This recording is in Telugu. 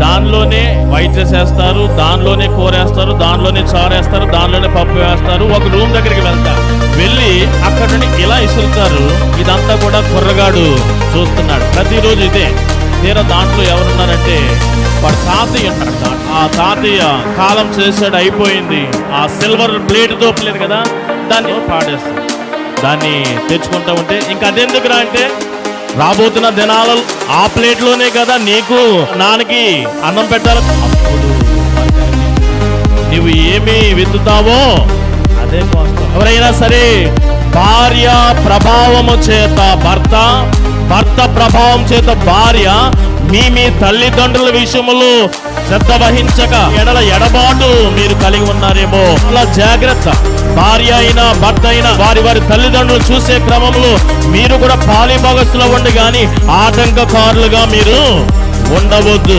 దానిలోనే వైట్ రైస్ వేస్తారు, దానిలోనే కూర వేస్తారు, దానిలోనే చారు వేస్తారు, దానిలోనే పప్పు వేస్తారు. ఒక రూమ్ దగ్గరికి వెళ్ళి అక్కడ నుండి ఇలా ఇసురుతారు. ఇదంతా కూడా కుర్రగాడు చూస్తున్నాడు ప్రతిరోజు ఇదే. తీరా దాంట్లో ఎవరున్నారంటే వాడు తాతయ్య ఉంటాడు. ఆ తాతయ్య కాలం చేసాడు, అయిపోయింది. ఆ సిల్వర్ ప్లేట్తో లేదు కదా, దాన్ని పాడేస్తాడు. దాన్ని తెచ్చుకుంటా ఉంటే ఇంకా అదెందుకురా అంటే, రాబోతున్న దినాలు ఆ ప్లేట్లోనే కదా నీకు నాన్నకి అన్నం పెట్టాలి. అప్పుడు నువ్వు ఏమి విత్తుతావో అదే కోస్తావు. ఎవరైనా సరే భార్య ప్రభావము చేత భర్త, భర్త ప్రభావం చేత భార్య మీ తల్లిదండ్రుల విషయములో శ్రద్ధ వహించక ఎడబాటు మీరు కలిగి ఉన్నారేమో. అలా జాగ్రత్త. భార్య అయినా భర్త అయినా వారి తల్లిదండ్రులు చూసే క్రమంలో మీరు కూడా పాలిభాగస్తులు ఉండి కానీ ఆటంకకారులుగా మీరు ఉండవద్దు.